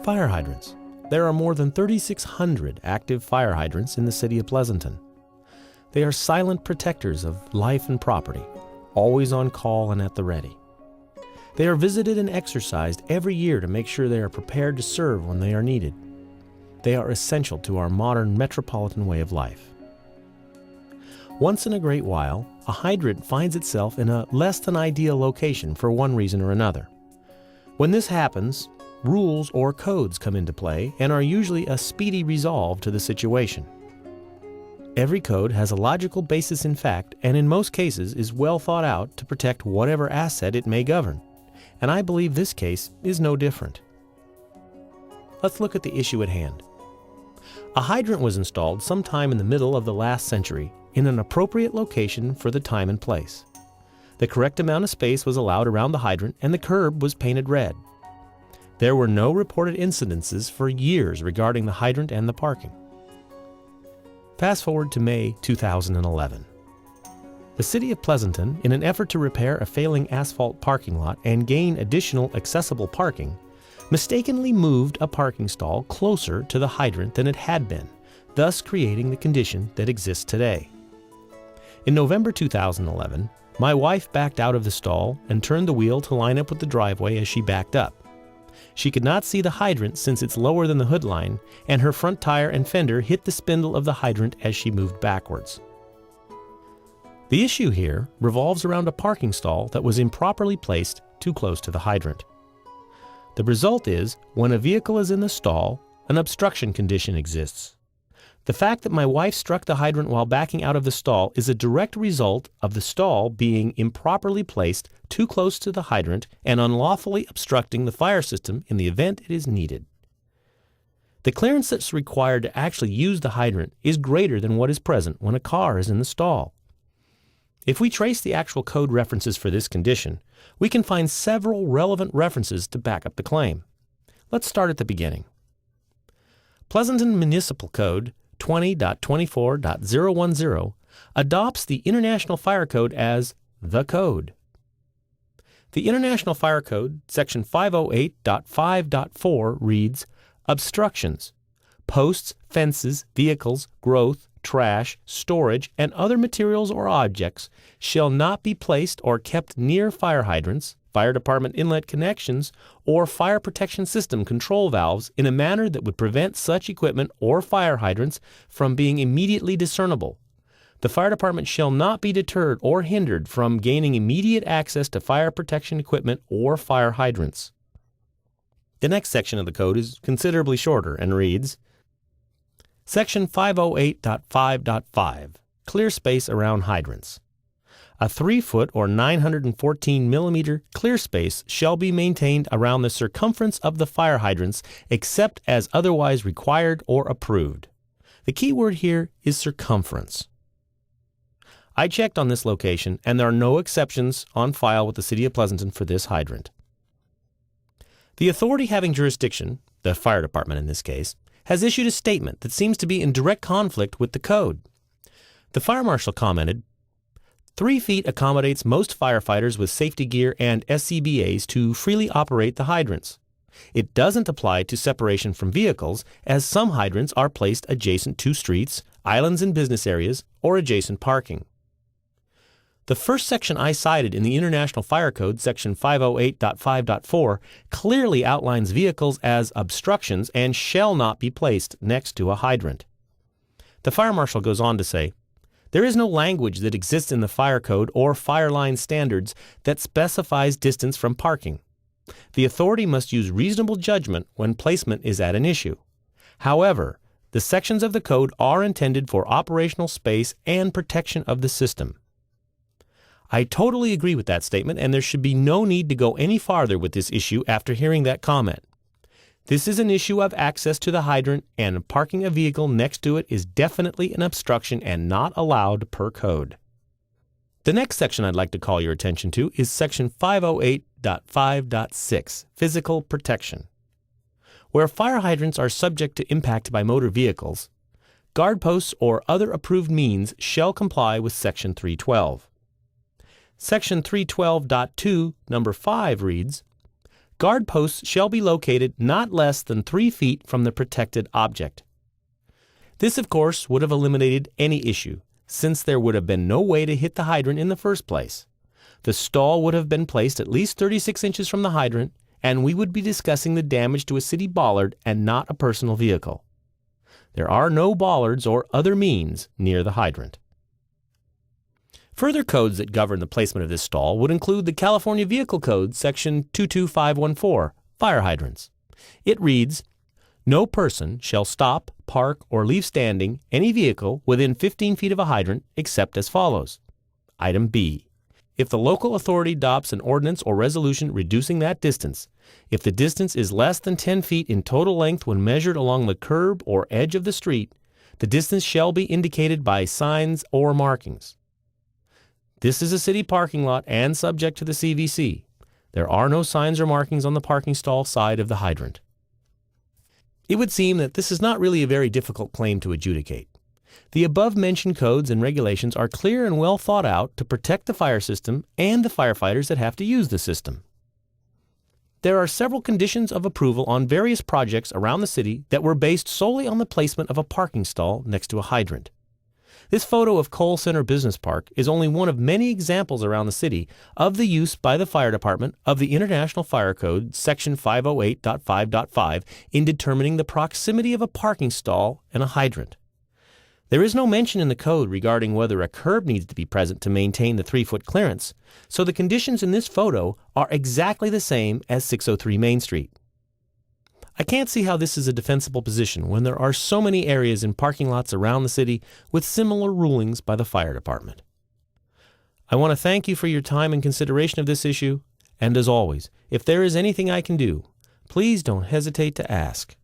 Fire hydrants. There are more than 3,600 active fire hydrants in the city of Pleasanton. They are silent protectors of life and property, always on call and at the ready. They are visited and exercised every year to make sure they are prepared to serve when they are needed. They are essential to our modern metropolitan way of life. Once in a great while, a hydrant finds itself in a less than ideal location for one reason or another. When this happens, rules or codes come into play and are usually a speedy resolve to the situation. Every code has a logical basis in fact and in most cases is well thought out to protect whatever asset it may govern, and I believe this case is no different. Let's look at the issue at hand. A hydrant was installed sometime in the middle of the last century in an appropriate location for the time and place. The correct amount of space was allowed around the hydrant and the curb was painted red. There were no reported incidences for years regarding the hydrant and the parking. Fast forward to May 2011. The city of Pleasanton, in an effort to repair a failing asphalt parking lot and gain additional accessible parking, mistakenly moved a parking stall closer to the hydrant than it had been, thus creating the condition that exists today. In November 2011, my wife backed out of the stall and turned the wheel to line up with the driveway as she backed up. She could not see the hydrant since it's lower than the hood line, and her front tire and fender hit the spindle of the hydrant as she moved backwards. The issue here revolves around a parking stall that was improperly placed too close to the hydrant. The result is, when a vehicle is in the stall, an obstruction condition exists. The fact that my wife struck the hydrant while backing out of the stall is a direct result of the stall being improperly placed too close to the hydrant and unlawfully obstructing the fire system in the event it is needed. The clearance that's required to actually use the hydrant is greater than what is present when a car is in the stall. If we trace the actual code references for this condition, we can find several relevant references to back up the claim. Let's start at the beginning. Pleasanton Municipal Code 20.24.010 adopts the International Fire Code as the code. The International Fire Code, section 508.5.4 reads, "Obstructions, posts, fences, vehicles, growth, trash, storage, and other materials or objects shall not be placed or kept near fire hydrants, fire department inlet connections, or fire protection system control valves in a manner that would prevent such equipment or fire hydrants from being immediately discernible. The fire department shall not be deterred or hindered from gaining immediate access to fire protection equipment or fire hydrants." The next section of the code is considerably shorter and reads, Section 508.5.5, Clear space around hydrants. A 3-foot or 914 millimeter clear space shall be maintained around the circumference of the fire hydrants except as otherwise required or approved. The key word here is circumference. I checked on this location and there are no exceptions on file with the City of Pleasanton for this hydrant. The authority having jurisdiction, the fire department in this case, has issued a statement that seems to be in direct conflict with the code. The fire marshal commented, 3 feet accommodates most firefighters with safety gear and SCBAs to freely operate the hydrants. It doesn't apply to separation from vehicles, as some hydrants are placed adjacent to streets, islands in business areas, or adjacent parking. The first section I cited in the International Fire Code, section 508.5.4, clearly outlines vehicles as obstructions and shall not be placed next to a hydrant. The fire marshal goes on to say, there is no language that exists in the fire code or fire line standards that specifies distance from parking. The authority must use reasonable judgment when placement is at an issue. However, the sections of the code are intended for operational space and protection of the system. I totally agree with that statement, and there should be no need to go any farther with this issue after hearing that comment. This is an issue of access to the hydrant, and parking a vehicle next to it is definitely an obstruction and not allowed per code. The next section I'd like to call your attention to is section 508.5.6, Physical Protection. Where fire hydrants are subject to impact by motor vehicles, guard posts or other approved means shall comply with section 312. Section 312.2, number 5 reads, Guard posts shall be located not less than 3 feet from the protected object. This, of course, would have eliminated any issue, since there would have been no way to hit the hydrant in the first place. The stall would have been placed at least 36 inches from the hydrant, and we would be discussing the damage to a city bollard and not a personal vehicle. There are no bollards or other means near the hydrant. Further codes that govern the placement of this stall would include the California Vehicle Code, Section 22514, Fire Hydrants. It reads, "No person shall stop, park, or leave standing any vehicle within 15 feet of a hydrant except as follows." Item B. If the local authority adopts an ordinance or resolution reducing that distance, if the distance is less than 10 feet in total length when measured along the curb or edge of the street, the distance shall be indicated by signs or markings. This is a city parking lot and subject to the CVC. There are no signs or markings on the parking stall side of the hydrant. It would seem that this is not really a very difficult claim to adjudicate. The above-mentioned codes and regulations are clear and well thought out to protect the fire system and the firefighters that have to use the system. There are several conditions of approval on various projects around the city that were based solely on the placement of a parking stall next to a hydrant. This photo of Cole Center Business Park is only one of many examples around the city of the use by the fire department of the International Fire Code, Section 508.5.5, in determining the proximity of a parking stall and a hydrant. There is no mention in the code regarding whether a curb needs to be present to maintain the 3-foot clearance, so the conditions in this photo are exactly the same as 603 Main Street. I can't see how this is a defensible position when there are so many areas in parking lots around the city with similar rulings by the fire department. I want to thank you for your time and consideration of this issue, and as always, if there is anything I can do, please don't hesitate to ask.